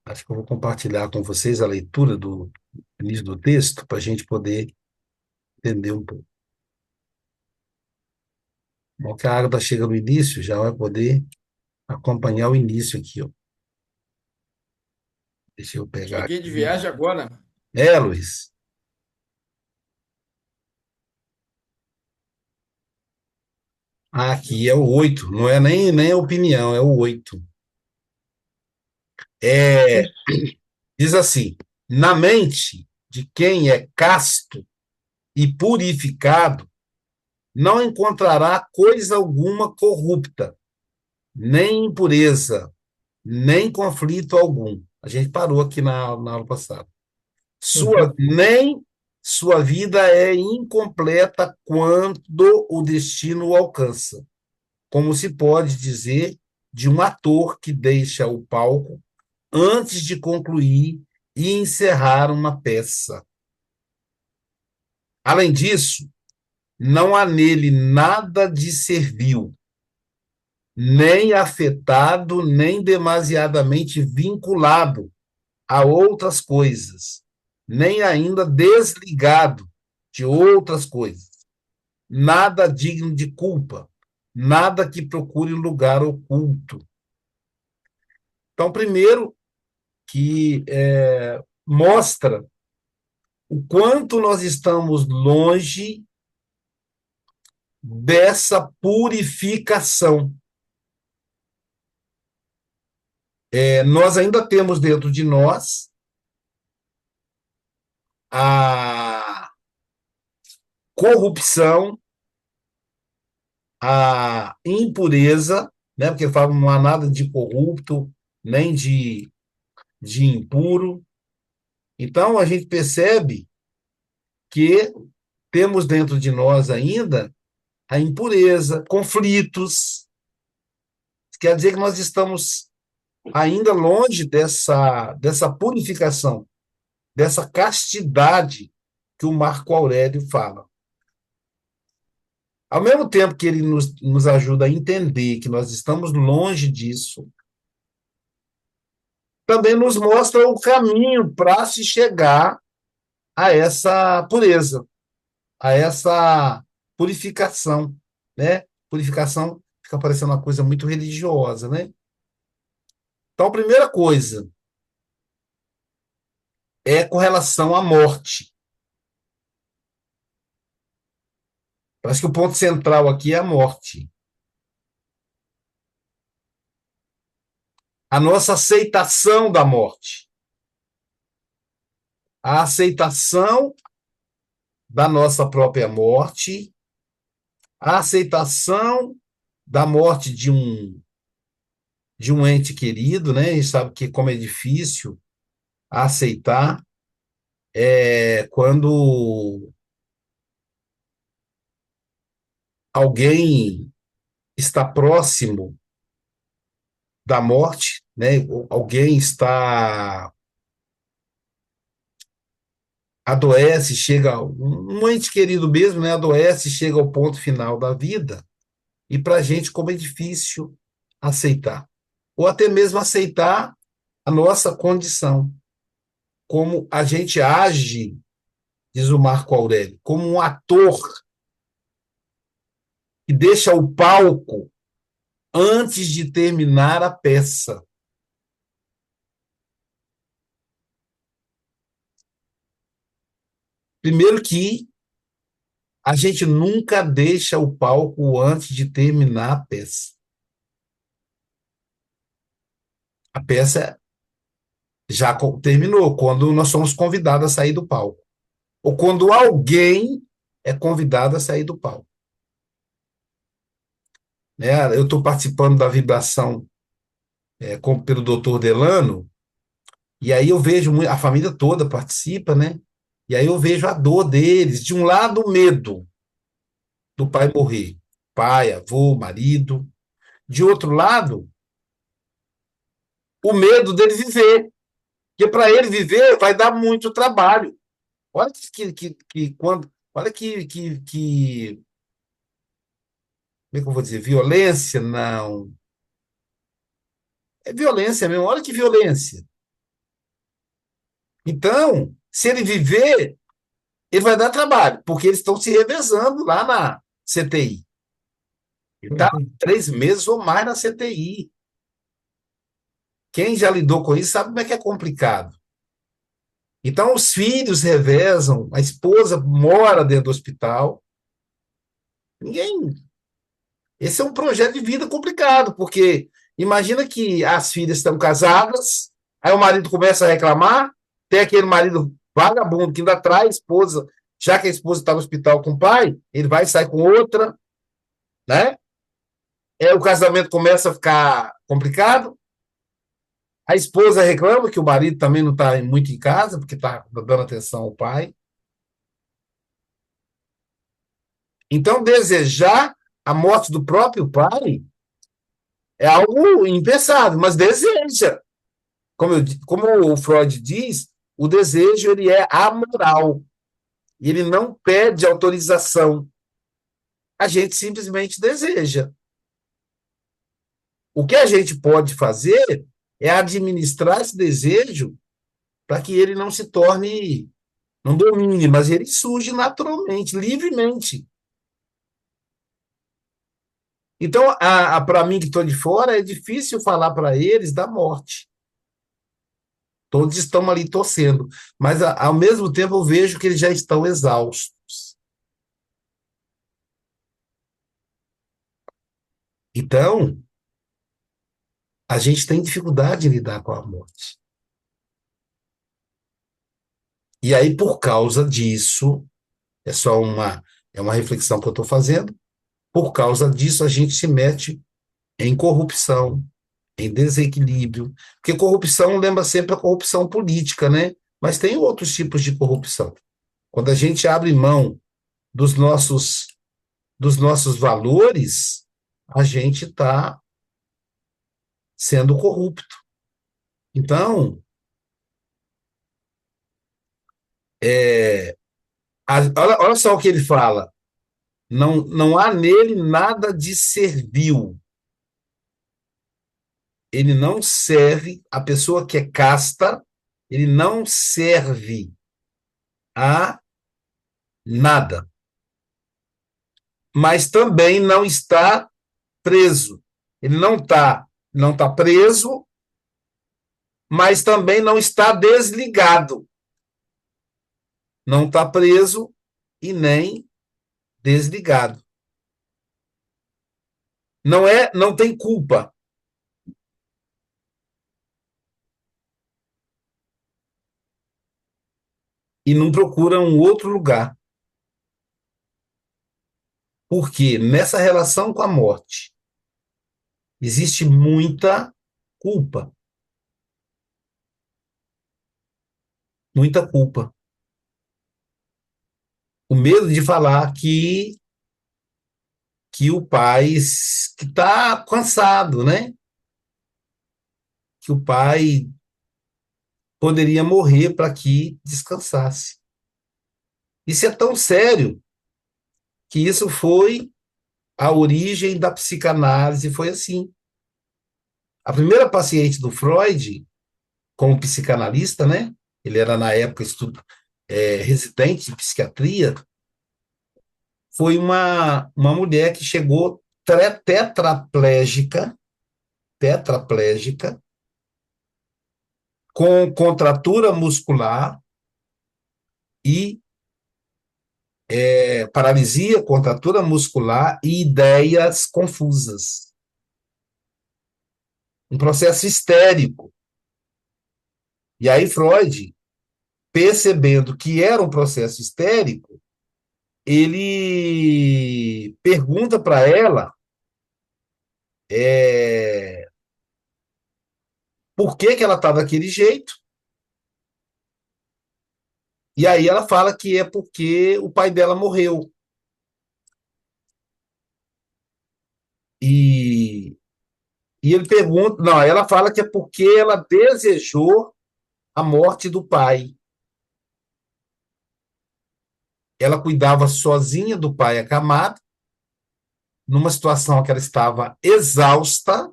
Acho que eu vou compartilhar com vocês a leitura do início do texto para a gente poder entender um pouco. Bom, que a Agatha chega no início, já vai poder acompanhar o início aqui, ó. Deixa eu pegar Cheguei de aqui. viagem agora. Luiz. Aqui é o 8. Não é nem a opinião, é o 8. É, diz assim: na mente de quem é casto e purificado, não encontrará coisa alguma corrupta, nem impureza, nem conflito algum. A gente parou aqui na aula passada. Nem sua vida é incompleta quando o destino o alcança, como se pode dizer de um ator que deixa o palco antes de concluir e encerrar uma peça. Além disso, não há nele nada de servil, nem afetado, nem demasiadamente vinculado a outras coisas, nem ainda desligado de outras coisas. Nada digno de culpa, nada que procure lugar oculto. Então, primeiro, que mostra o quanto nós estamos longe dessa purificação. Nós ainda temos dentro de nós a corrupção, a impureza, né? Porque fala não há nada de corrupto, nem de impuro. Então, a gente percebe que temos dentro de nós ainda a impureza, conflitos. Quer dizer que nós estamos ainda longe dessa purificação, dessa castidade que o Marco Aurélio fala. Ao mesmo tempo que ele nos ajuda a entender que nós estamos longe disso, também nos mostra o caminho para se chegar a essa pureza, a essa purificação, né? Purificação fica parecendo uma coisa muito religiosa, né? Então, a primeira coisa é com relação à morte. Eu acho que o ponto central aqui é a morte. A nossa aceitação da morte. A aceitação da nossa própria morte, a aceitação da morte de um ente querido, né? A gente sabe que como é difícil aceitar quando alguém está próximo da morte, né? Alguém está adoece, chega um ente querido mesmo, né? Adoece, chega ao ponto final da vida e para a gente como é difícil aceitar, ou até mesmo aceitar a nossa condição, como a gente age, diz o Marco Aurélio, como um ator que deixa o palco antes de terminar a peça. Primeiro que a gente nunca deixa o palco antes de terminar a peça. A peça já terminou, quando nós somos convidados a sair do palco. Ou quando alguém é convidado a sair do palco. Né? Eu estou participando da vibração pelo doutor Delano, e aí eu vejo a família toda participa, né? E aí eu vejo a dor deles. De um lado, o medo do pai morrer. Pai, avô, marido. De outro lado, o medo dele viver. Porque para ele viver vai dar muito trabalho. Olha que quando. Olha como é que eu vou dizer? Violência? Não. É violência mesmo. Olha que violência. Então, se ele viver, ele vai dar trabalho, porque eles estão se revezando lá na CTI. Ele está 3 meses ou mais na CTI. Quem já lidou com isso sabe como é que é complicado. Então, os filhos revezam, a esposa mora dentro do hospital. Ninguém. Esse é um projeto de vida complicado, porque imagina que as filhas estão casadas, aí o marido começa a reclamar, tem aquele marido vagabundo que ainda trai a esposa, já que a esposa está no hospital com o pai, ele vai sair com outra, né? O casamento começa a ficar complicado. A esposa reclama que o marido também não está muito em casa, porque está dando atenção ao pai. Então, desejar a morte do próprio pai é algo impensável, mas deseja. Como o Freud diz, o desejo ele é amoral. Ele não pede autorização. A gente simplesmente deseja. O que a gente pode fazer é administrar esse desejo para que ele não se torne, não domine, mas ele surge naturalmente, livremente. Então, para mim que estou de fora, é difícil falar para eles da morte. Todos estão ali torcendo, mas ao mesmo tempo eu vejo que eles já estão exaustos. Então, a gente tem dificuldade em lidar com a morte. E aí, por causa disso, é só uma reflexão que eu estou fazendo, por causa disso a gente se mete em corrupção, em desequilíbrio, porque corrupção lembra sempre a corrupção política, né? Mas tem outros tipos de corrupção. Quando a gente abre mão dos nossos valores, a gente está sendo corrupto. Então, olha só o que ele fala. Não há nele nada de servil. Ele não serve, a pessoa que é casta, ele não serve a nada. Mas também não está preso. Ele não tá preso, mas também não está desligado. Não está preso e nem desligado. Não tem culpa. E não procura um outro lugar. Porque nessa relação com a morte existe muita culpa. Muita culpa. O medo de falar que o pai que está cansado, né? Que o pai poderia morrer para que descansasse. Isso é tão sério que isso foi a origem da psicanálise, foi assim. A primeira paciente do Freud, como psicanalista, né? Ele era, na época, residente de psiquiatria, foi uma mulher que chegou tetraplégica, com contratura muscular e paralisia, contratura muscular e ideias confusas. Um processo histérico. E aí Freud, percebendo que era um processo histérico, ele pergunta para ela é, por que ela está daquele jeito, e aí ela fala que é porque o pai dela morreu. E, e ele pergunta, não, ela fala que é porque ela desejou a morte do pai. Ela cuidava sozinha do pai acamado, numa situação que ela estava exausta,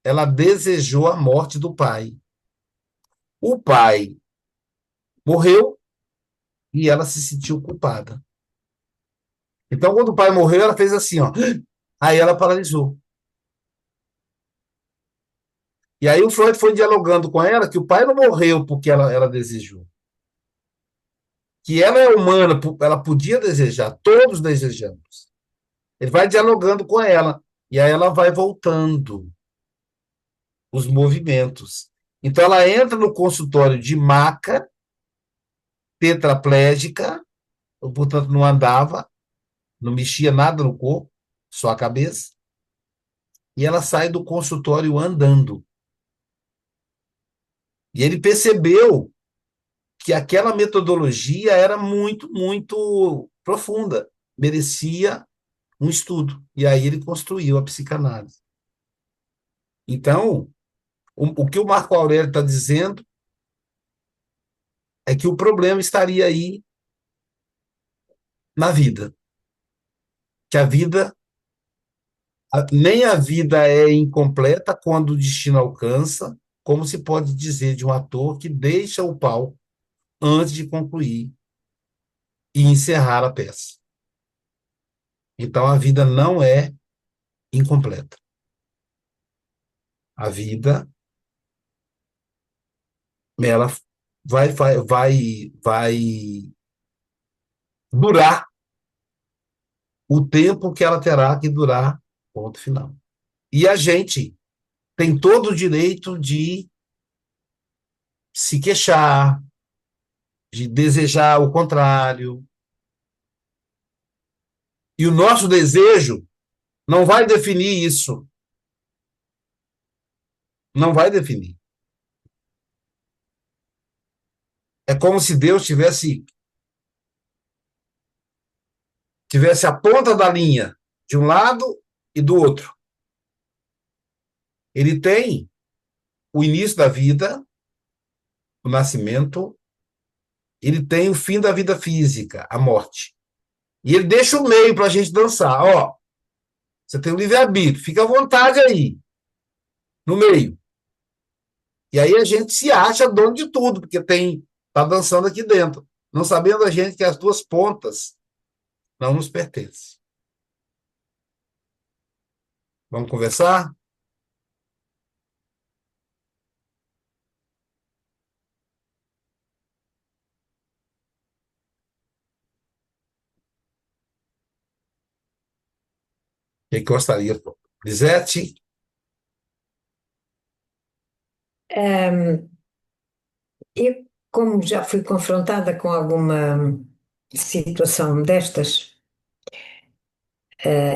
ela desejou a morte do pai. O pai morreu e ela se sentiu culpada. Então, quando o pai morreu, ela fez assim, ó. Aí ela paralisou. E aí o Freud foi dialogando com ela que o pai não morreu porque ela desejou. Que ela é humana, ela podia desejar, todos desejamos. Ele vai dialogando com ela. E aí ela vai voltando os movimentos. Então ela entra no consultório de maca, tetraplégica, portanto não andava, não mexia nada no corpo, só a cabeça, e ela sai do consultório andando. E ele percebeu que aquela metodologia era muito, muito profunda, merecia um estudo. E aí ele construiu a psicanálise. Então, o que o Marco Aurélio está dizendo é que o problema estaria aí na vida, que a vida, nem a vida é incompleta quando o destino alcança, como se pode dizer de um ator que deixa o palco antes de concluir e encerrar a peça. Então a vida não é incompleta. A vida, ela vai durar o tempo que ela terá que durar, ponto final. E a gente tem todo o direito de se queixar, de desejar o contrário. E o nosso desejo não vai definir isso. Não vai definir. É como se Deus tivesse a ponta da linha de um lado e do outro. Ele tem o início da vida, o nascimento, ele tem o fim da vida física, a morte. E ele deixa o meio para a gente dançar. Ó, você tem o livre-arbítrio, fica à vontade aí, no meio. E aí a gente se acha dono de tudo, porque tá dançando aqui dentro, não sabendo a gente que as duas pontas não nos pertencem. Vamos conversar? Quem gostaria? Lisete? Ahm, eu, como já fui confrontada com alguma situação destas,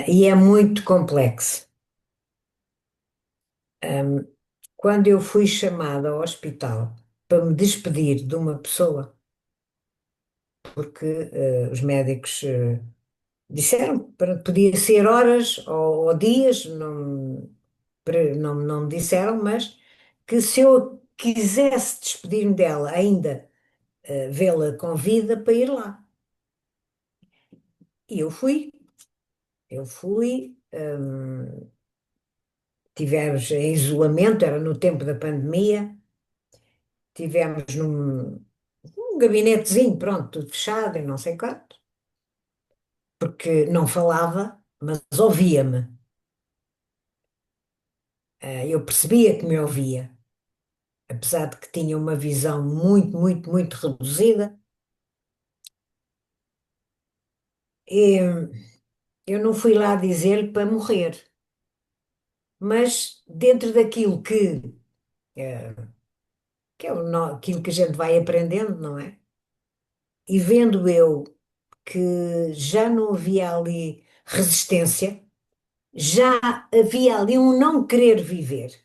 e é muito complexo. Ahm, Quando eu fui chamada ao hospital para me despedir de uma pessoa, porque os médicos disseram para podia ser horas ou dias, não me disseram, mas que se eu quisesse despedir-me dela ainda, vê-la com vida para ir lá. E eu fui, tivemos em isolamento, era no tempo da pandemia, tivemos num gabinetezinho, pronto, tudo fechado e não sei quanto, porque não falava, mas ouvia-me. Eu percebia que me ouvia, apesar de que tinha uma visão muito, muito, muito reduzida. E eu não fui lá dizer-lhe para morrer, mas dentro daquilo eh, que é aquilo que a gente vai aprendendo, não é? E vendo eu que já não havia ali resistência, já havia ali um não querer viver.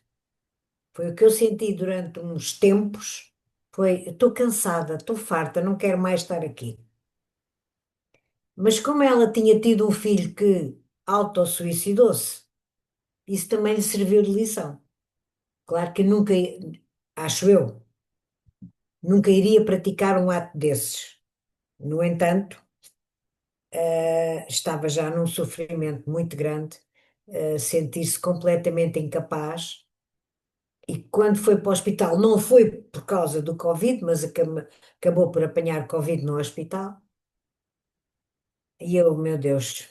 Foi o que eu senti durante uns tempos. Foi, estou cansada, estou farta, não quero mais estar aqui. Mas como ela tinha tido um filho que autossuicidou-se, isso também lhe serviu de lição. Claro que nunca, acho eu, nunca iria praticar um ato desses. No entanto, estava já num sofrimento muito grande, sentir-se completamente incapaz. E quando foi para o hospital, não foi por causa do Covid, mas acabou por apanhar Covid no hospital. E eu, meu Deus,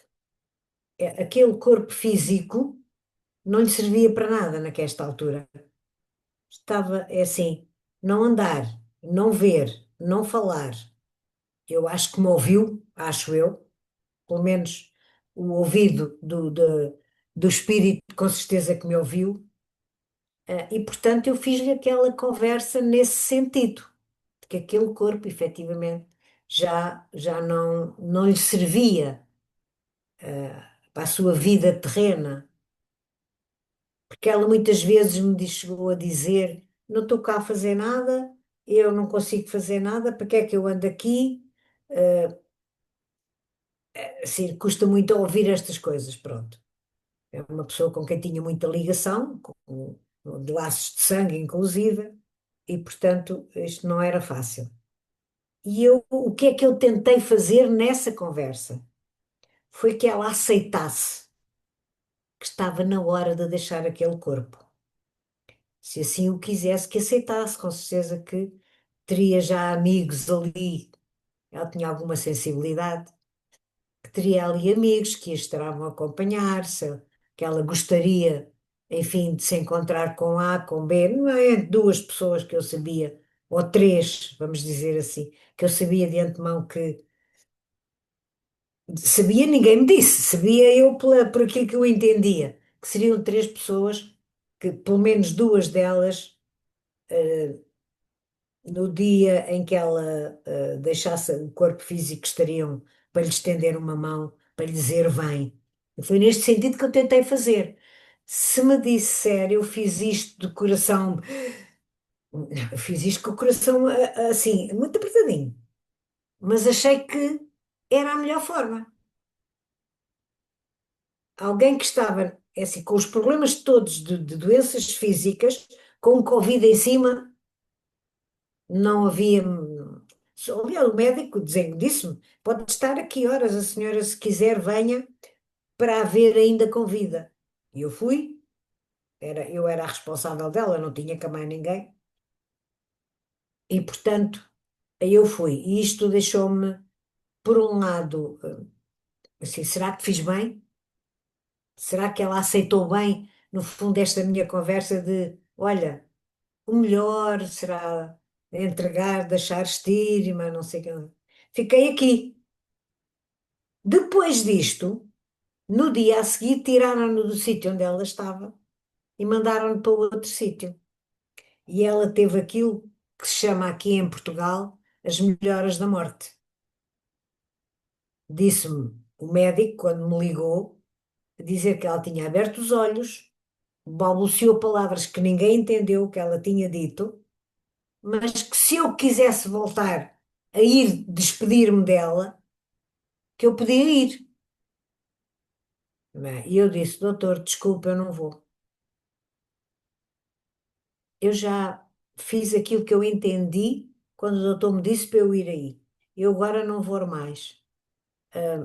aquele corpo físico não lhe servia para nada naquesta altura. Estava, é assim, não andar, não ver, não falar. Eu acho que me ouviu, acho eu, pelo menos o ouvido do espírito, com certeza que me ouviu. E, portanto, eu fiz-lhe aquela conversa nesse sentido, de que aquele corpo, efetivamente, já não lhe servia, para a sua vida terrena, porque ela muitas vezes chegou a dizer: Não estou cá a fazer nada, eu não consigo fazer nada, para que é que eu ando aqui? Assim, custa muito a ouvir estas coisas, pronto. É uma pessoa com quem tinha muita ligação, de laços de sangue, inclusive, e, portanto, isto não era fácil. E eu, o que é que eu tentei fazer nessa conversa? Foi que ela aceitasse que estava na hora de deixar aquele corpo. Se assim o quisesse, que aceitasse, com certeza que teria já amigos ali. Ela tinha alguma sensibilidade, que teria ali amigos que a estavam a acompanhar-se, que ela gostaria, enfim, de se encontrar com A, com B, não é duas pessoas que eu sabia, ou três, vamos dizer assim, que eu sabia de antemão que sabia, ninguém me disse, sabia eu por aquilo que eu entendia, que seriam três pessoas, que pelo menos duas delas, no dia em que ela deixasse o corpo físico, estariam para lhe estender uma mão, para lhe dizer vem. E foi neste sentido que eu tentei fazer. Se me disser eu fiz isto de coração, eu fiz isto com o coração assim, muito apertadinho, mas achei que era a melhor forma. Alguém que estava, é assim, com os problemas todos de doenças físicas, com o Covid em cima, não havia. Aliás, o médico disse-me: pode estar aqui horas, a senhora, se quiser, venha para a ver ainda com vida. E eu fui, eu era a responsável dela, não tinha cá mais ninguém, e portanto, aí eu fui. E isto deixou-me, por um lado, assim, será que fiz bem? Será que ela aceitou bem, no fundo, esta minha conversa de: olha, o melhor será entregar, deixar ir, mas não sei o que. Fiquei aqui. Depois disto, no dia a seguir, tiraram-no do sítio onde ela estava e mandaram-no para outro sítio. E ela teve aquilo que se chama aqui em Portugal as melhoras da morte. Disse-me o médico, quando me ligou, a dizer que ela tinha aberto os olhos, balbuciou palavras que ninguém entendeu o que ela tinha dito, mas que se eu quisesse voltar a ir despedir-me dela, que eu podia ir. Não é? E eu disse: Doutor, desculpa, eu não vou. Eu já fiz aquilo que eu entendi quando o doutor me disse para eu ir aí. Eu agora não vou mais.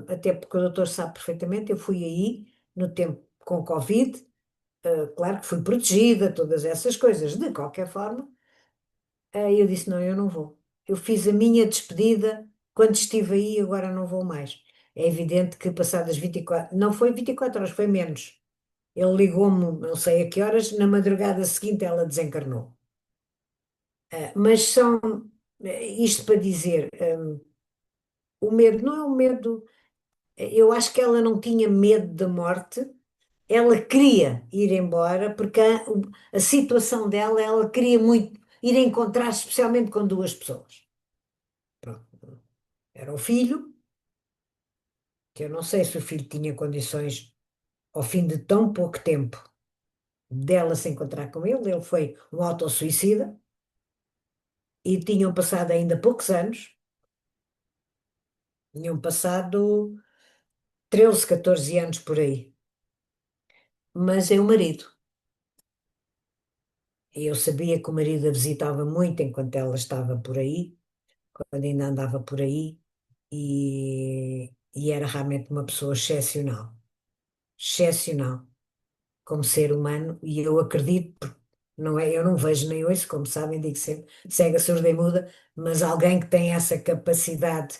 Até porque o doutor sabe perfeitamente, eu fui aí no tempo com Covid, claro que fui protegida, todas essas coisas. De qualquer forma, eu disse: não, eu não vou. Eu fiz a minha despedida quando estive aí, agora não vou mais. É evidente que passadas 24, não foi 24 horas, foi menos. Ele ligou-me, não sei a que horas, na madrugada seguinte ela desencarnou. Mas são, isto para dizer, o medo não é um medo, eu acho que ela não tinha medo da morte, ela queria ir embora, porque a situação dela, ela queria muito ir encontrar, especialmente com duas pessoas. Pronto. Era o filho, que eu não sei se o filho tinha condições, ao fim de tão pouco tempo, dela se encontrar com ele foi um autossuicida, e tinham passado ainda poucos anos, tinham passado 13, 14 anos por aí. Mas é o marido. E eu sabia que o marido a visitava muito enquanto ela estava por aí, quando ainda andava por aí, e era realmente uma pessoa excepcional, excepcional como ser humano, e eu acredito. Não é, eu não vejo nem ouço, como sabem, digo sempre, cega, surda e muda, mas alguém que tem essa capacidade,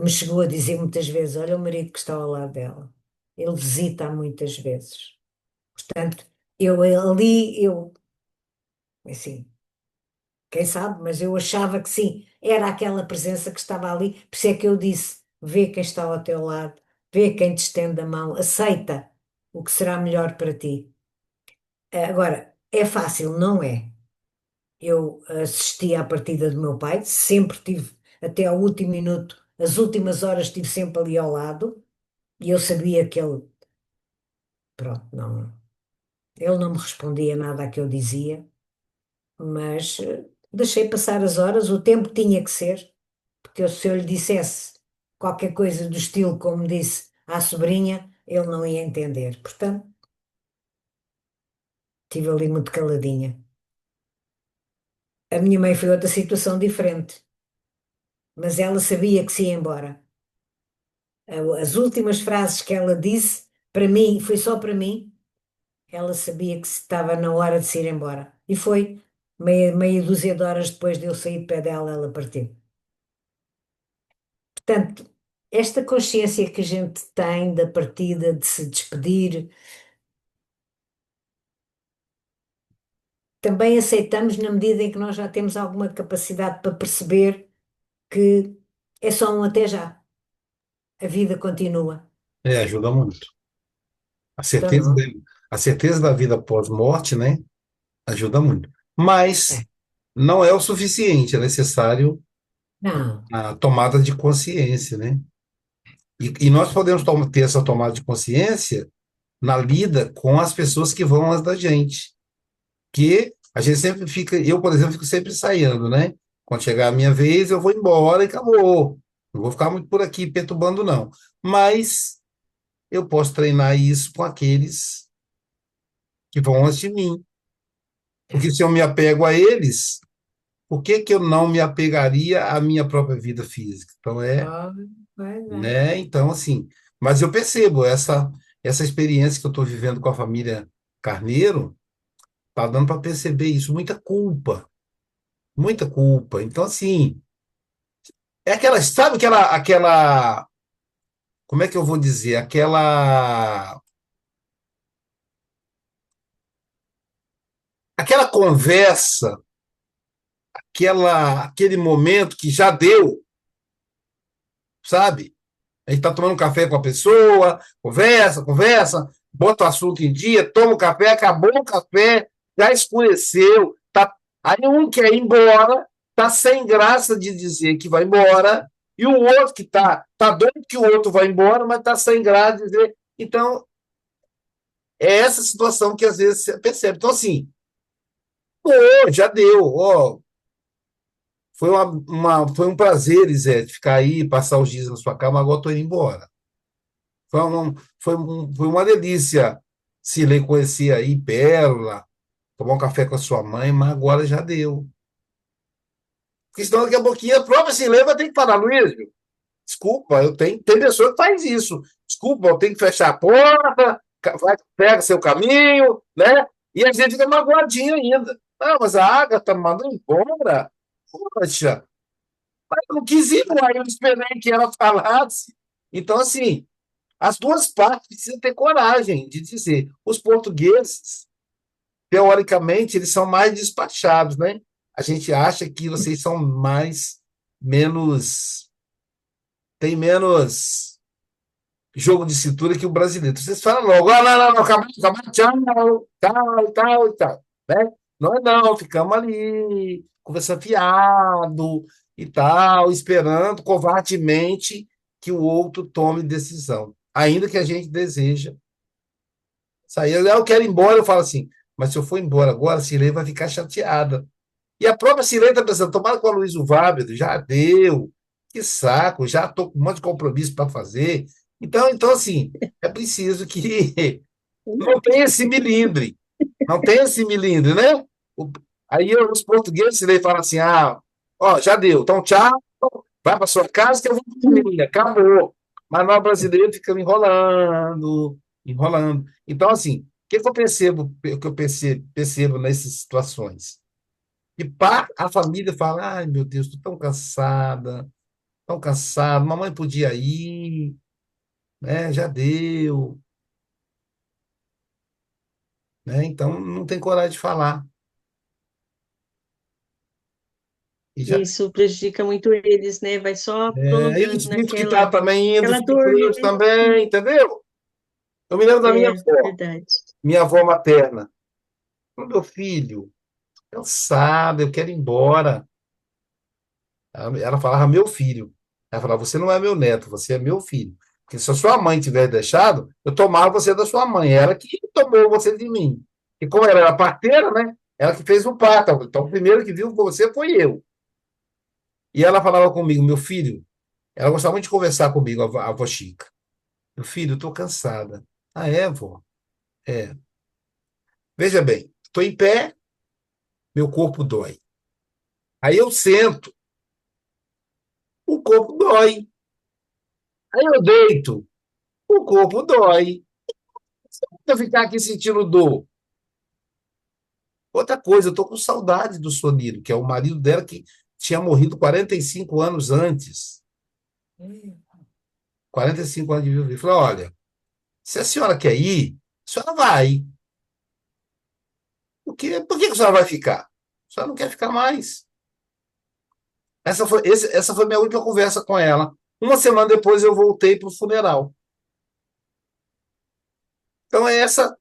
me chegou a dizer muitas vezes, olha o marido que está ao lado dela, ele visita muitas vezes. Portanto, eu ali, assim, quem sabe, mas eu achava que sim, era aquela presença que estava ali, por isso é que eu disse, vê quem está ao teu lado, vê quem te estende a mão, aceita o que será melhor para ti. Agora, é fácil, não é? Eu assisti à partida do meu pai, sempre tive, até ao último minuto, as últimas horas estive sempre ali ao lado, e eu sabia que ele, pronto, não, ele não me respondia nada a que eu dizia, mas deixei passar as horas, o tempo tinha que ser, porque se eu lhe dissesse qualquer coisa do estilo, como disse à sobrinha, ele não ia entender. Portanto, estive ali muito caladinha. A minha mãe foi outra situação diferente, mas ela sabia que se ia embora. As últimas frases que ela disse, para mim, foi só para mim, ela sabia que estava na hora de se ir embora. E foi meia dúzia de horas depois de eu sair de pé dela, ela partiu. Portanto, esta consciência que a gente tem da partida, de se despedir, também aceitamos na medida em que nós já temos alguma capacidade para perceber que é só um até já. A vida continua. Ajuda muito. A Então, certeza, não. a certeza da vida pós-morte, né? Ajuda muito. Mas É. não é o suficiente, é necessário Não. a tomada de consciência, né? E nós podemos ter essa tomada de consciência na lida com as pessoas que vão antes da gente. Que a gente sempre fica, eu, por exemplo, fico sempre ensaiando, né? Quando chegar a minha vez, eu vou embora e acabou. Não vou ficar muito por aqui perturbando, não. Mas eu posso treinar isso com aqueles que vão antes de mim. Porque É. se eu me apego a eles, por que que eu não me apegaria à minha própria vida física? Então Oh, pois é. né? Então assim, mas eu percebo essa experiência que eu estou vivendo com a família Carneiro, tá dando para perceber isso, muita culpa, muita culpa. Então assim, é aquela, sabe aquela, como é que eu vou dizer, aquela conversa, aquele momento que já deu, sabe? A gente está tomando um café com a pessoa, conversa, conversa, bota o assunto em dia, toma o café, acabou o café, já escureceu, tá... Aí um quer ir embora, tá sem graça de dizer que vai embora, e o outro que tá doido que o outro vai embora, mas tá sem graça de dizer. Então, é essa situação que às vezes você percebe. Então, assim, pô, já deu, ó, foi um prazer, Lisete, ficar aí, passar os dias na sua cama, agora estou indo embora. Foi uma delícia se lhe conhecer aí, Pérola, tomar um café com a sua mãe, mas agora já deu. Porque senão daqui a pouquinho a própria Silene vai ter que falar, Luiz, desculpa, tem pessoa que faz isso. Desculpa, eu tenho que fechar a porta, vai, pega seu caminho, né? E a gente fica magoadinho ainda. Ah, mas a Agatha me mandou embora. Poxa, mas eu não quis ir, uai, eu esperei que ela falasse. Então, assim, as duas partes precisam ter coragem de dizer. Os portugueses, teoricamente, eles são mais despachados, né? A gente acha que vocês são menos, tem menos jogo de cintura que o brasileiro. Vocês falam logo, ah, não, não, acabou, acabou, tchau, tal, tal, tal, né? Nós não, ficamos ali, conversando fiado e tal, esperando covardemente que o outro tome decisão, ainda que a gente deseja sair. Eu quero ir embora, eu falo assim, mas se eu for embora agora, a Cirlei vai ficar chateada. E a própria Cirlei está pensando, tomara com a Luiz Vábio, já deu, que saco, já estou com um monte de compromisso para fazer. Então, assim, é preciso que não tenha esse milindre, não tenha esse milindre, né? O- Aí os portugueses Cirlei falam assim, ah, ó, já deu, então tchau, vai para sua casa que eu vou dormir, acabou. Mas nós brasileiros ficamos enrolando, enrolando. Então, assim, que eu percebo, o que eu percebo nessas situações? E a família fala, ai, meu Deus, estou tão cansado, mamãe podia ir, né? Já deu, né? Então não tem coragem de falar. E já Isso prejudica muito eles, né? Vai só e o prolongando espírito que está naquela também indo, aquela fica dor, com eles né? também, entendeu? Eu me lembro da É, verdade. minha avó materna. Meu filho, cansado, eu quero ir embora. Ela falava, meu filho. Ela falava, você não é meu neto, você é meu filho. Porque se a sua mãe tivesse deixado, eu tomava você da sua mãe. Ela que tomou você de mim. E como ela era parteira, né? Ela que fez o parto. Então, o primeiro que viu você foi eu. E ela falava comigo, meu filho, ela gostava muito de conversar comigo, a avó Chica. Meu filho, eu estou cansada. Ah, é, vó? É. Veja bem, estou em pé, meu corpo dói. Aí eu sento, o corpo dói. Aí eu deito, o corpo dói. Se eu ficar aqui sentindo dor. Outra coisa, eu estou com saudade do Soniro, que é o marido dela que tinha morrido 45 anos antes. 45 anos de vida. Ele falou: olha, se a senhora quer ir, a senhora vai. Por que a senhora vai ficar? A senhora não quer ficar mais. Essa foi minha última conversa com ela. Uma semana depois eu voltei para o funeral. Então é essa.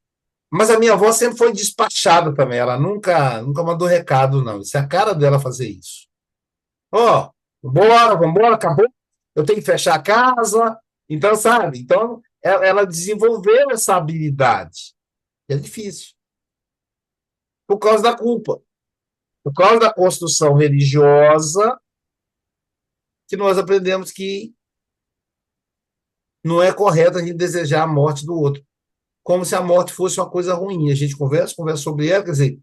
Mas a minha avó sempre foi despachada também. Ela nunca mandou recado, não. Isso é a cara dela fazer isso. Ó, vambora, vambora, acabou. Eu tenho que fechar a casa. Então, sabe? Então, ela desenvolveu essa habilidade. É difícil. Por causa da culpa. Por causa da construção religiosa, que nós aprendemos que não é correto a gente desejar a morte do outro. Como se a morte fosse uma coisa ruim. A gente conversa sobre ela, quer dizer,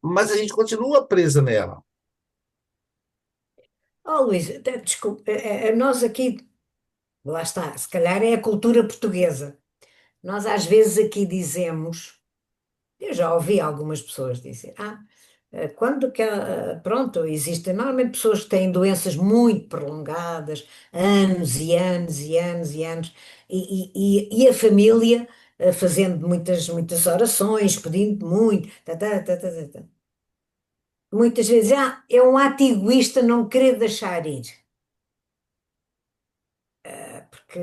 mas a gente continua presa nela. Oh, Luís, desculpe, nós aqui, lá está, se calhar é a cultura portuguesa. Nós às vezes aqui dizemos, eu já ouvi algumas pessoas dizer, quando que, pronto, existem normalmente pessoas que têm doenças muito prolongadas, anos e anos e anos e anos, e a família fazendo muitas orações, pedindo muito, muitas vezes, é um ato egoísta não querer deixar ir. Porque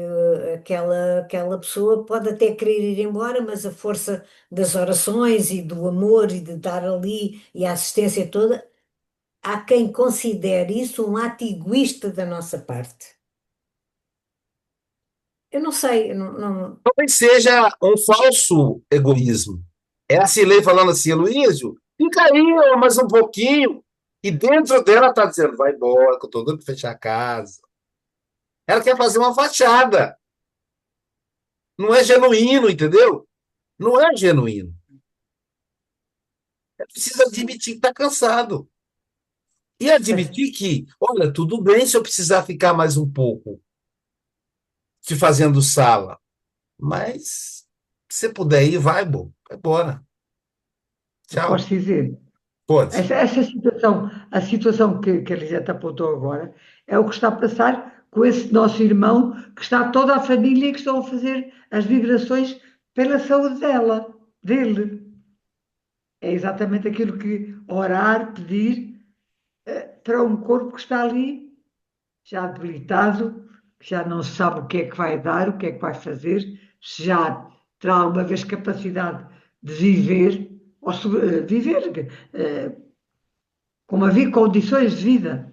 aquela pessoa pode até querer ir embora, mas a força das orações e do amor e de estar ali e a assistência toda, há quem considere isso um ato egoísta da nossa parte. Eu não sei, Talvez seja um falso egoísmo. É a Cilei falando assim, Luísio, fica aí ó, mais um pouquinho. E dentro dela está dizendo, vai embora, que eu estou dando para fechar a casa. Ela quer fazer uma fachada. Não é genuíno, entendeu? Não é genuíno. É preciso admitir que está cansado. E admitir que, olha, tudo bem se eu precisar ficar mais um pouco te fazendo sala. Mas se você puder ir, vai, bom. Vai embora. Eu Tchau. posso dizer, Pode. essa situação, a situação que a Liseta apontou agora, é o que está a passar com esse nosso irmão, que está toda a família que estão a fazer as vibrações pela saúde dele. É exatamente aquilo que orar, pedir para um corpo que está ali, já debilitado, que já não se sabe o que é que vai dar, o que é que vai fazer, se já terá alguma vez capacidade de viver, ou viver, como havia condições de vida.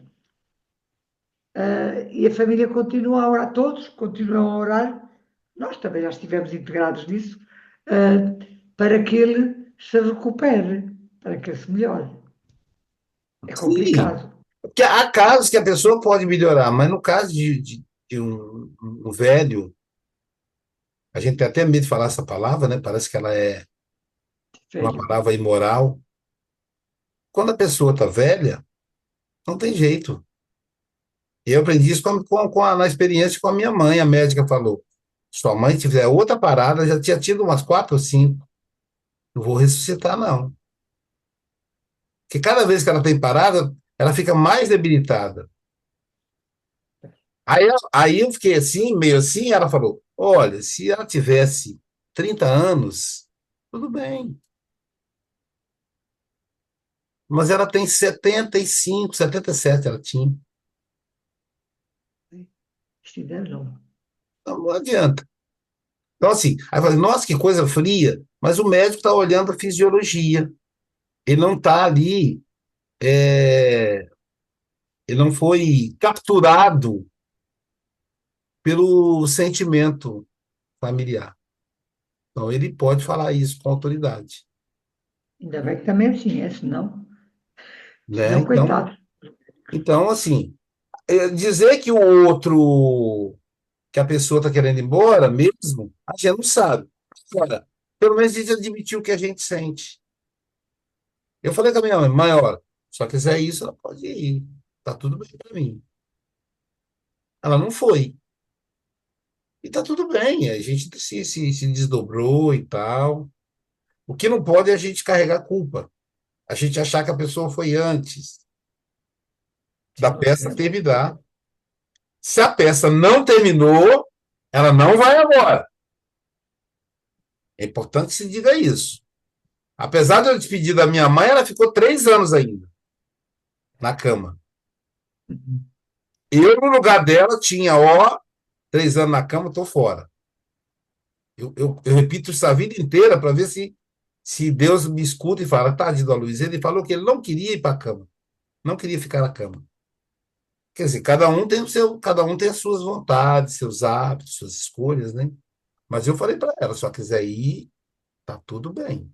E a família continua a orar, todos continuam a orar, nós também já estivemos integrados nisso, para que ele se recupere, para que ele se melhore. É Sim. complicado. Porque há casos que a pessoa pode melhorar, mas no caso de um velho, a gente tem até medo de falar essa palavra, né? Parece que ela é uma Velho. palavra imoral. Quando a pessoa está velha, não tem jeito. E eu aprendi isso na experiência com a minha mãe. A médica falou: sua mãe tiver outra parada, já tinha tido umas quatro ou cinco. Não vou ressuscitar, não. Porque cada vez que ela tem parada, ela fica mais debilitada. Aí eu fiquei assim, meio assim, ela falou: olha, se ela tivesse 30 anos, tudo bem. Mas ela tem 75, 77, ela tinha. Estiver não. Então, não adianta. Então, assim, aí eu falei, nossa, que coisa fria, mas o médico está olhando a fisiologia. Ele não está ali, ele não foi capturado pelo sentimento familiar. Então, ele pode falar isso com autoridade, Ainda bem que também assim é, senão, né? Então, coitado. então assim, dizer que o outro, que a pessoa está querendo ir embora mesmo, a gente não sabe. Agora, pelo menos a gente admitiu o que a gente sente. Eu falei com a minha mãe, maior, se ela quiser isso, ela pode ir. Tá tudo bem para mim. Ela não foi. E tá tudo bem, a gente se desdobrou e tal. O que não pode é a gente carregar culpa. A gente achar que a pessoa foi antes da Sim, peça você. terminar. Se a peça não terminou, ela não vai agora. É importante que se diga isso. Apesar de eu despedir da minha mãe, ela ficou 3 anos ainda na cama. Eu, no lugar dela, tinha, 3 anos na cama, estou fora. Eu repito isso a vida inteira para ver se Deus me escuta e fala, tadinho da Luiz. Ele falou que ele não queria ir para a cama, não queria ficar na cama. Quer dizer, cada um tem as suas vontades, seus hábitos, suas escolhas, né? Mas eu falei para ela, se ela quiser ir, tá tudo bem.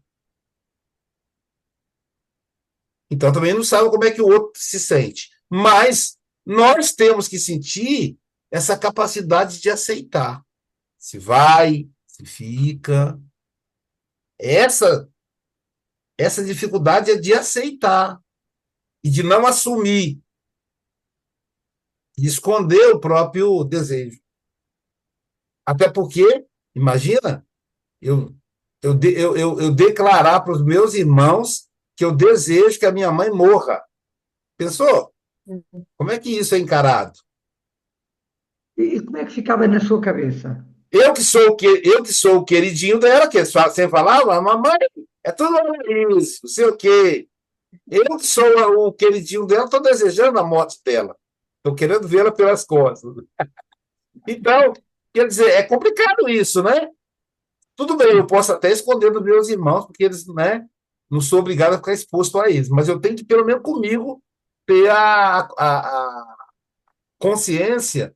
Então também não sabe como é que o outro se sente. Mas nós temos que sentir essa capacidade de aceitar. Se vai, se fica. Essa, essa dificuldade é de aceitar e de não assumir, de esconder o próprio desejo. Até porque, imagina, eu declarar para os meus irmãos que eu desejo que a minha mãe morra. Pensou? Como é que isso é encarado? E como é que ficava na sua cabeça? Eu que sou o queridinho dela, que sempre falava, mamãe, é tudo isso, não sei o quê. Eu que sou o queridinho dela, estou desejando a morte dela. Estou querendo vê-la pelas costas. Então, quer dizer, é complicado isso, né? Tudo bem, eu posso até esconder dos meus irmãos, porque eles, né, não sou obrigado a ficar exposto a eles, mas eu tenho que, pelo menos comigo, ter a consciência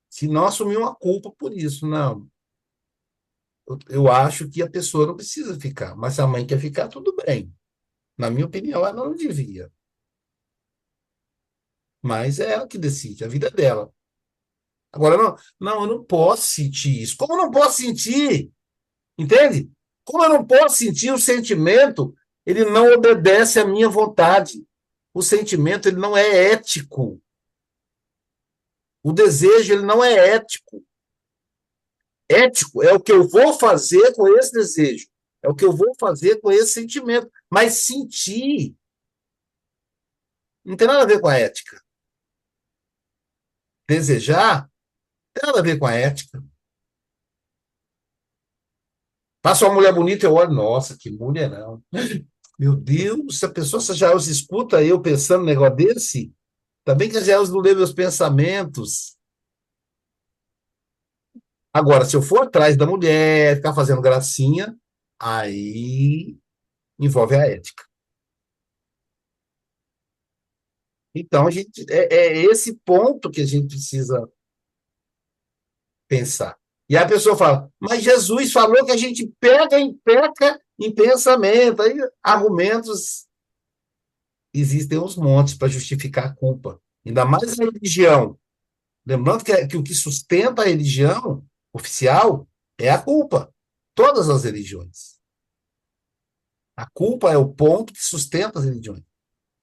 se não assumir uma culpa por isso. Não, eu acho que a pessoa não precisa ficar, mas se a mãe quer ficar, tudo bem. Na minha opinião, ela não devia. Mas é ela que decide, a vida é dela. Agora, não, eu não posso sentir isso. Como eu não posso sentir? Entende? Como eu não posso sentir o sentimento, ele não obedece à minha vontade. O sentimento, ele não é ético. O desejo, ele não é ético. Ético é o que eu vou fazer com esse desejo. É o que eu vou fazer com esse sentimento. Mas sentir não tem nada a ver com a ética. Desejar não tem nada a ver com a ética. Passa uma mulher bonita, eu olho, nossa, que mulherão. Meu Deus, se a pessoa já os escuta eu pensando um negócio desse, também que a Jairus não lê meus pensamentos. Agora, se eu for atrás da mulher, ficar fazendo gracinha, aí envolve a ética. Então, é esse ponto que a gente precisa pensar. E aí a pessoa fala, mas Jesus falou que a gente peca em pensamento. Aí, argumentos, existem uns montes para justificar a culpa. Ainda mais a religião. Lembrando que o que sustenta a religião oficial é a culpa. Todas as religiões. A culpa é o ponto que sustenta as religiões.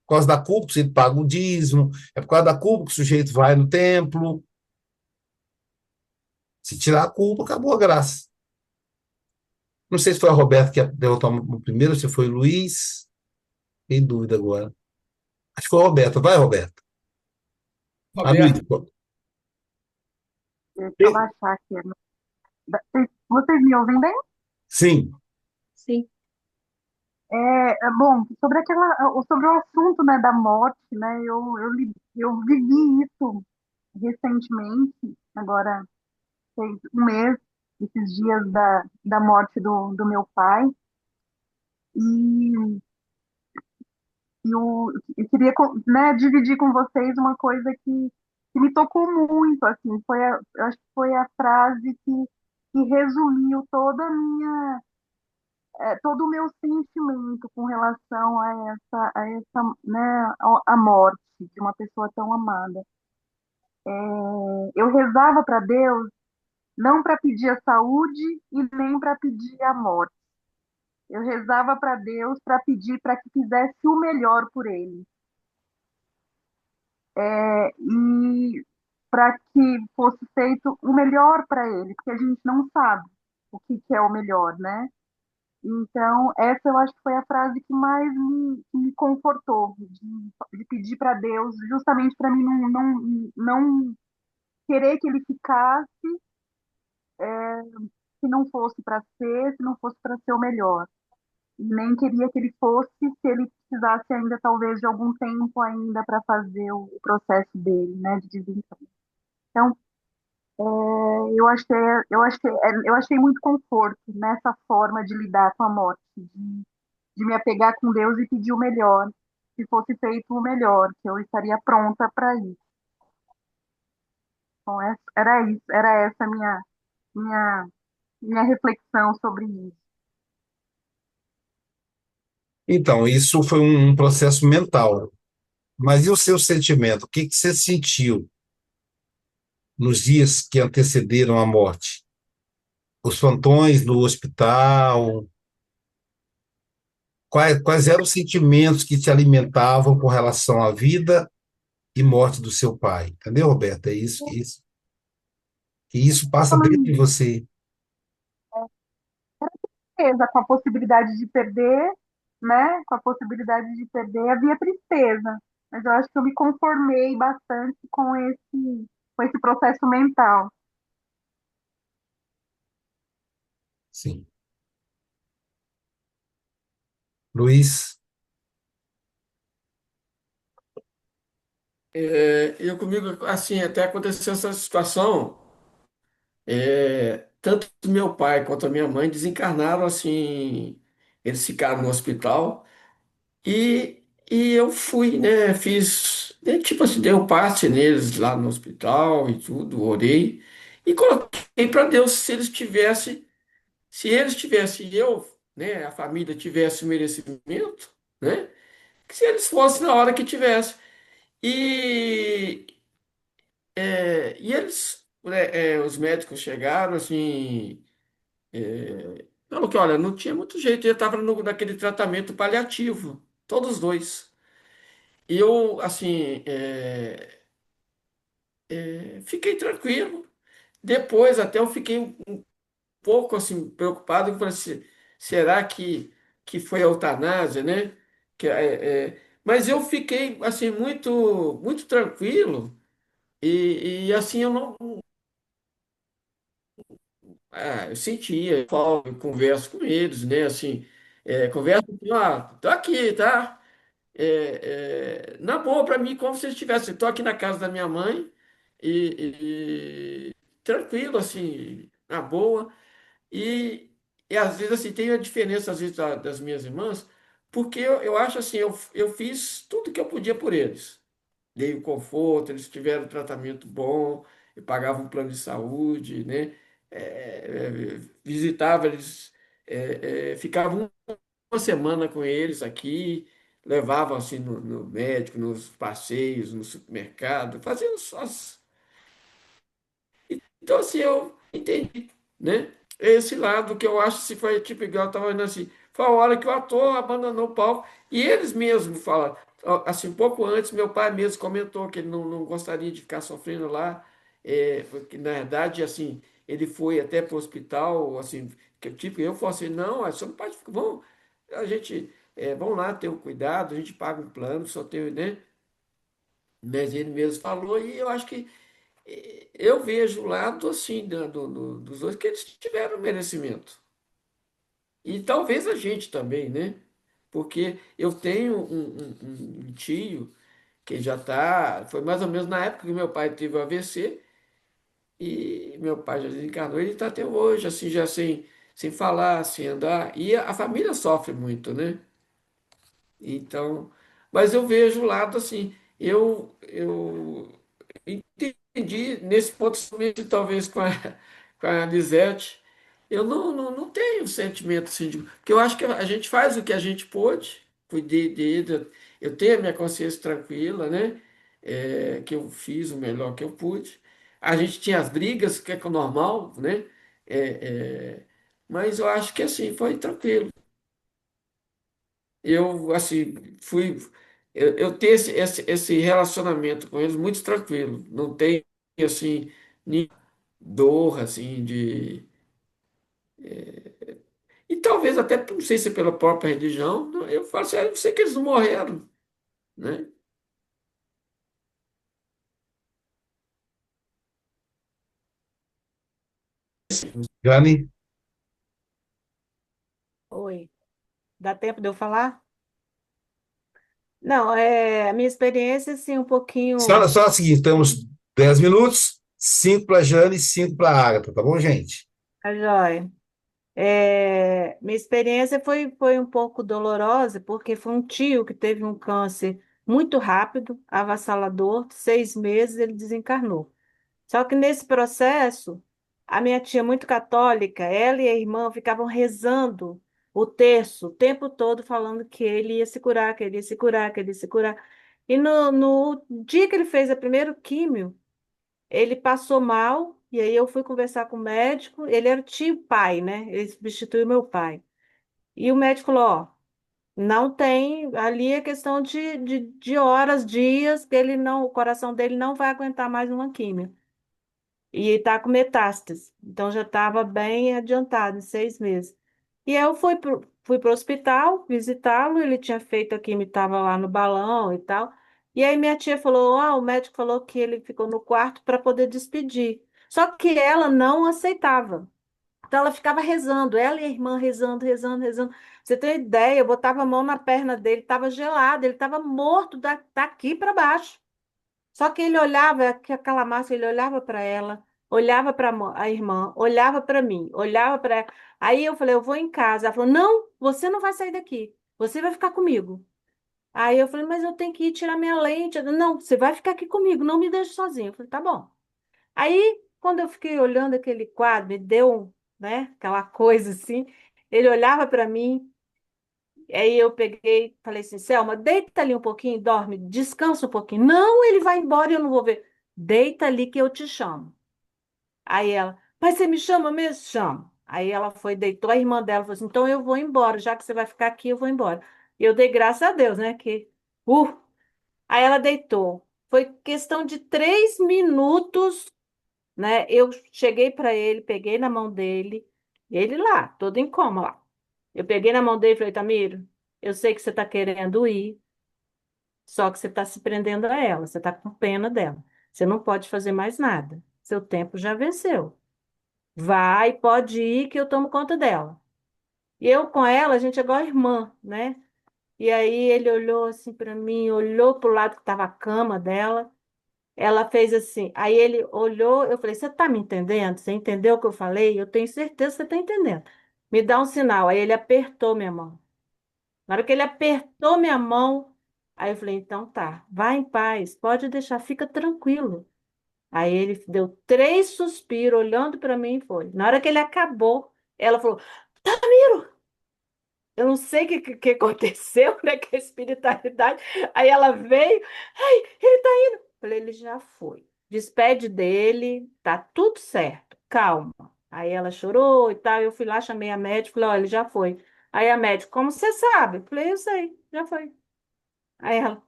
Por causa da culpa que o sujeito paga o dízimo, é por causa da culpa que o sujeito vai no templo. Se tirar a culpa, acabou a graça. Não sei se foi a Roberta que derrotou o primeiro, se foi o Luiz. Fiquei em dúvida agora. Acho que foi a Roberta. Vai, Roberta. Ah, Luiz. Roberto, Pô. Deixa eu baixar aqui. Vocês me ouvem bem? Sim. Sim. Bom, sobre o assunto, né, da morte, né, eu vivi isso recentemente, agora fez um mês, esses dias da morte do meu pai, e eu queria, né, dividir com vocês uma coisa que me tocou muito, assim, eu acho que foi a frase que resumiu todo o meu sentimento com relação né, a morte de uma pessoa tão amada. Eu rezava para Deus não para pedir a saúde e nem para pedir a morte. Eu rezava para Deus para pedir para que fizesse o melhor por ele. E para que fosse feito o melhor para ele, porque a gente não sabe o que é o melhor, né? Então, essa eu acho que foi a frase que mais me confortou, de pedir para Deus, justamente para mim não querer que ele ficasse, se não fosse para ser, se não fosse para ser o melhor. E nem queria que ele fosse, se ele precisasse ainda, talvez, de algum tempo ainda para fazer o processo dele, né, de desencarne. Então, eu achei muito conforto nessa forma de lidar com a morte, de me apegar com Deus e pedir o melhor, se fosse feito o melhor, que eu estaria pronta para isso. Então, era isso, era essa a minha, minha reflexão sobre isso. Então, isso foi um processo mental. Mas e o seu sentimento? O que que você sentiu nos dias que antecederam a morte? Os plantões no hospital? Quais eram os sentimentos que te alimentavam com relação à vida e morte do seu pai? Entendeu, Roberto? É isso. Que isso passa dentro Falando de você. tristeza com a possibilidade de perder, né? Com a possibilidade de perder, havia tristeza. Mas eu acho que eu me conformei bastante com esse processo mental. Sim. Luiz, eu comigo, assim, até aconteceu essa situação, tanto meu pai quanto a minha mãe desencarnaram, assim, eles ficaram no hospital e eu fui, né, fiz, tipo assim, dei um passe neles lá no hospital e tudo, orei e coloquei para Deus se eles tivessem, eu, né, a família tivesse o merecimento, né, que se eles fossem na hora que tivesse. E, e eles, né, os médicos chegaram assim, falou que, olha, não tinha muito jeito, ele estava naquele tratamento paliativo, todos os dois. E eu, assim, fiquei tranquilo. Depois até eu fiquei um pouco assim preocupado, eu falei assim, será que foi a eutanásia, né? Mas eu fiquei assim muito tranquilo e assim eu não, eu sentia, eu converso com eles, né? Assim, converso, assim, tô aqui, tá? Na boa para mim, como se eu estivesse, tô aqui na casa da minha mãe tranquilo, assim, na boa. E, e às vezes assim, tem a diferença às vezes das minhas irmãs, porque eu acho assim, eu fiz tudo que eu podia por eles. Dei o conforto, eles tiveram um tratamento bom, eu pagava um plano de saúde, né? Visitava eles, ficava uma semana com eles aqui, levava assim no médico, nos passeios, no supermercado, fazia as, então, assim, eu entendi, né? Esse lado que eu acho se foi tipo igual eu estava vendo assim, foi a hora que o ator abandonou o palco e eles mesmos falam, ó, assim, um pouco antes, meu pai mesmo comentou que ele não gostaria de ficar sofrendo lá, porque na verdade, assim, ele foi até para o hospital, assim, que tipo, eu falei assim, não, você não pode ficar, vamos, a gente, vamos lá ter um cuidado, a gente paga um plano, só tem, né? Mas ele mesmo falou, e eu acho que eu vejo o lado, assim, dos dois, que eles tiveram merecimento. E talvez a gente também, né? Porque eu tenho um tio que já tá, foi mais ou menos na época que meu pai teve o AVC, e meu pai já desencarnou, ele está até hoje, assim, já sem falar, sem andar, e a família sofre muito, né? Então, mas eu vejo o lado assim, eu entendi nesse ponto, somente talvez com a Lisete, eu não tenho sentimento assim, porque eu acho que a gente faz o que a gente pôde, cuidei dele, eu tenho a minha consciência tranquila, né? Que eu fiz o melhor que eu pude. A gente tinha as brigas, que é normal, né? É, mas eu acho que assim, foi tranquilo. Eu, assim, eu tenho esse relacionamento com eles muito tranquilo. Não tem, assim, nem dor, assim, de... E talvez até, não sei se é pela própria religião, eu falo assim, eu sei que eles não morreram, né? Jane, Oi, dá tempo de eu falar? Não, a minha experiência, assim, um pouquinho. só o seguinte, temos 10 minutos, 5 para a Jane e 5 para a Agatha, tá bom, gente? A joia. Minha experiência foi um pouco dolorosa, porque foi um tio que teve um câncer muito rápido, avassalador, 6 meses ele desencarnou. Só que nesse processo, a minha tia, muito católica, ela e a irmã ficavam rezando o terço o tempo todo, falando que ele ia se curar, que ele ia se curar, que ele ia se curar. E no dia que ele fez a primeira químio, ele passou mal, e aí eu fui conversar com o médico, ele era tio pai, né? Ele substituiu meu pai. E o médico falou, ó, não tem, ali é questão de horas, dias, que ele não, o coração dele não vai aguentar mais uma químio. E está com metástase. Então já estava bem adiantado, em 6 meses. E eu fui pro hospital visitá-lo, ele tinha feito a quimio, estava lá no balão e tal. E aí minha tia falou: o médico falou que ele ficou no quarto para poder despedir. Só que ela não aceitava. Então ela ficava rezando, ela e a irmã rezando, rezando, rezando. Você tem ideia? Eu botava a mão na perna dele, estava gelado, ele estava morto daqui para baixo. Só que ele olhava, aquela massa, ele olhava para ela, olhava para a irmã, olhava para mim, olhava para. Aí eu falei, eu vou em casa. Ela falou, não, você não vai sair daqui, você vai ficar comigo. Aí eu falei, mas eu tenho que ir tirar minha lente. Ela, não, você vai ficar aqui comigo, não me deixe sozinha. Eu falei, tá bom. Aí, quando eu fiquei olhando aquele quadro, me deu, né, aquela coisa assim, ele olhava para mim. Aí eu peguei, falei assim, Selma, deita ali um pouquinho, dorme, descansa um pouquinho. Não, ele vai embora e eu não vou ver. Deita ali que eu te chamo. Aí ela, mas você me chama mesmo? Chama. Aí ela foi, deitou a irmã dela, falou assim, então eu vou embora, já que você vai ficar aqui, eu vou embora. E eu dei graças a Deus, né, que, uh, aí ela deitou. Foi questão de 3 minutos, né, eu cheguei para ele, peguei na mão dele, ele lá, todo em coma lá. Eu peguei na mão dele e falei, Tamiro, eu sei que você está querendo ir, só que você está se prendendo a ela, você está com pena dela. Você não pode fazer mais nada. Seu tempo já venceu. Vai, pode ir que eu tomo conta dela. E eu com ela, a gente é igual irmã, né? E aí ele olhou assim para mim, olhou para o lado que estava a cama dela. Ela fez assim. Aí ele olhou, eu falei: Você está me entendendo? Você entendeu o que eu falei? Eu tenho certeza que você está entendendo. Me dá um sinal. Aí ele apertou minha mão. Na hora que ele apertou minha mão, aí eu falei, então tá, vai em paz, pode deixar, fica tranquilo. Aí ele deu 3 suspiros, olhando para mim e foi. Na hora que ele acabou, ela falou, eu não sei o que aconteceu, né, com a espiritualidade. Aí ela veio, ai, ele tá indo. Eu falei, ele já foi. Despede dele, tá tudo certo, calma. Aí ela chorou e tal, eu fui lá, chamei a médica, falei, olha, ele já foi. Aí a médica, como você sabe? Eu falei, eu sei, já foi. Aí ela,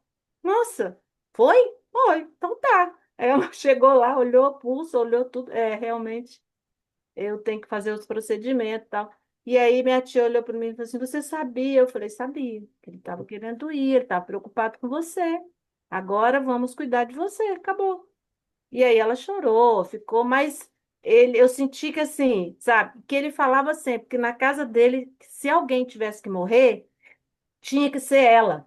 nossa, foi? Foi, então tá. Aí ela chegou lá, olhou o pulso, olhou tudo. É, realmente. eu tenho que fazer os procedimentos e tal. E aí minha tia olhou para mim e falou assim, você sabia? Eu falei, sabia, que ele estava querendo ir, ele estava preocupado com você. Agora vamos cuidar de você, acabou. E aí ela chorou, ficou, mas eu senti que assim, sabe, que ele falava sempre que na casa dele, se alguém tivesse que morrer, tinha que ser ela,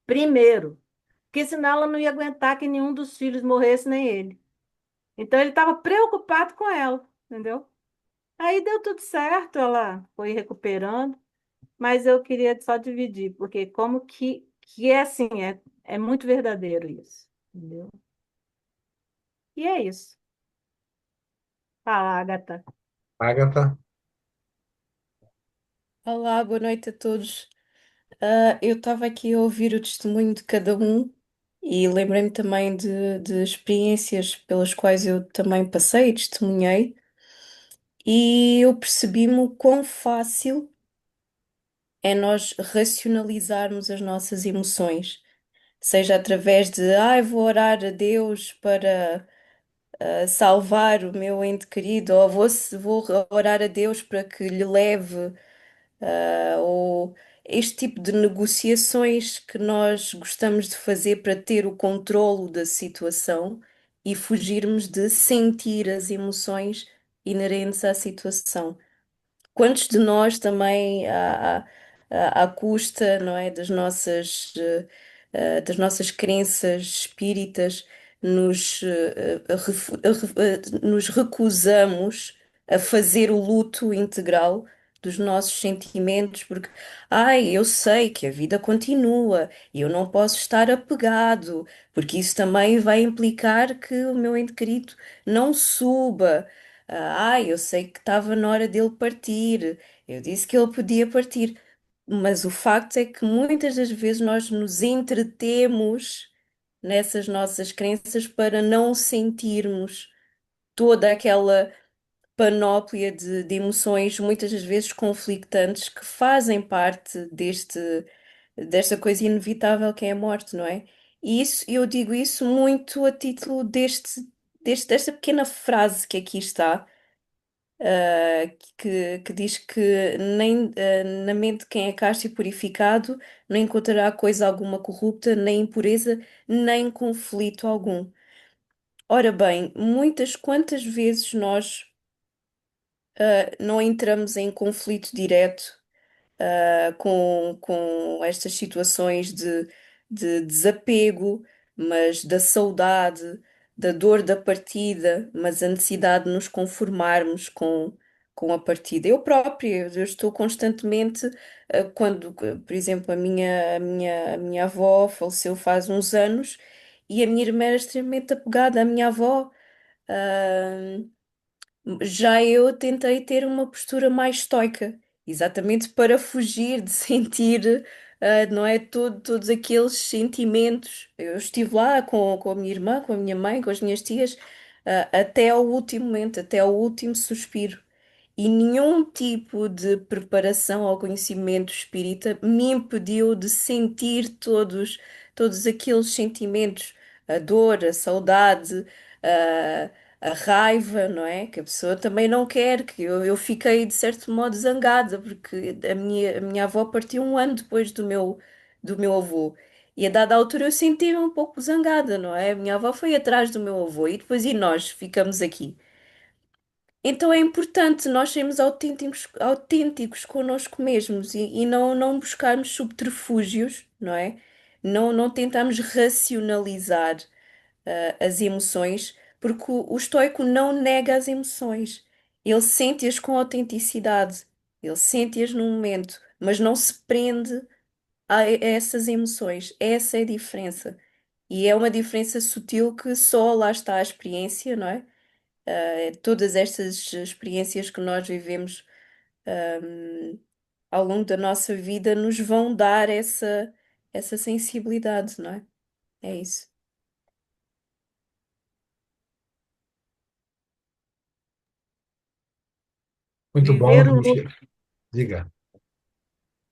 primeiro, porque senão ela não ia aguentar que nenhum dos filhos morresse, nem ele. Então ele estava preocupado com ela, entendeu? Aí deu tudo certo, ela foi recuperando, mas eu queria só dividir, porque como que é assim, é muito verdadeiro isso, entendeu? E é isso. Fala, Agatha. Agatha, Olá, boa noite a todos. Eu estava aqui a ouvir o testemunho de cada um e lembrei-me também de experiências pelas quais eu também passei e testemunhei, e eu percebi-me o quão fácil é nós racionalizarmos as nossas emoções, seja através de, vou orar a Deus para salvar o meu ente querido, ou vou orar a Deus para que lhe leve. Ou este tipo de negociações que nós gostamos de fazer para ter o controlo da situação e fugirmos de sentir as emoções inerentes à situação. Quantos de nós também, à custa, não é, das nossas crenças espíritas, nos recusamos a fazer o luto integral dos nossos sentimentos, porque, eu sei que a vida continua e eu não posso estar apegado, porque isso também vai implicar que o meu ente querido não suba. Eu sei que estava na hora dele partir. Eu disse que ele podia partir. Mas o facto é que muitas das vezes nós nos entretemos nessas nossas crenças para não sentirmos toda aquela panóplia de emoções, muitas das vezes conflitantes, que fazem parte desta coisa inevitável que é a morte, não é? E isso, eu digo isso muito a título desta pequena frase que aqui está, que diz que nem na mente de quem é casto e purificado não encontrará coisa alguma corrupta, nem impureza, nem conflito algum. Ora bem, quantas vezes nós não entramos em conflito direto com estas situações de desapego, mas da saudade, da dor da partida, mas a necessidade de nos conformarmos com a partida. Eu própria, eu estou constantemente, quando, por exemplo, a minha avó faleceu faz uns anos e a minha irmã era extremamente apegada à minha avó. ah, Já eu tentei ter uma postura mais estoica, exatamente para fugir de sentir, não é, todos aqueles sentimentos. Eu estive lá com a minha irmã, com a minha mãe, com as minhas tias, até ao último momento, até ao último suspiro. E nenhum tipo de preparação ao conhecimento espírita me impediu de sentir todos aqueles sentimentos, a dor, a saudade, a raiva, não é? Que a pessoa também não quer, que eu fiquei de certo modo zangada, porque a minha avó partiu um ano depois do meu avô. E a dada altura eu senti-me um pouco zangada, não é? A minha avó foi atrás do meu avô e depois nós ficamos aqui. Então é importante nós sermos autênticos connosco mesmos e não buscarmos subterfúgios, não é? Não tentarmos racionalizar as emoções, porque o estoico não nega as emoções. Ele sente-as com autenticidade, ele sente-as no momento, mas não se prende a essas emoções. Essa é a diferença. E é uma diferença sutil que só lá está a experiência, não é? Todas estas experiências que nós vivemos, ahm, ao longo da nossa vida nos vão dar essa sensibilidade, não é? É isso. muito bom. Viver o luto, Diga.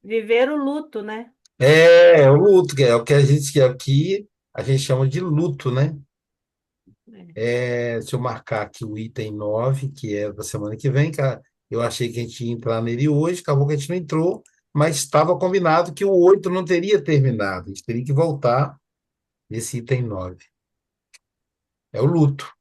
viver o luto, né? É o luto, que é o que a gente que aqui a gente chama de luto, né? Deixa eu marcar aqui o item 9, que é da semana que vem, eu achei que a gente ia entrar nele hoje, acabou que a gente não entrou, mas estava combinado que o 8 não teria terminado, a gente teria que voltar nesse item 9. É o luto.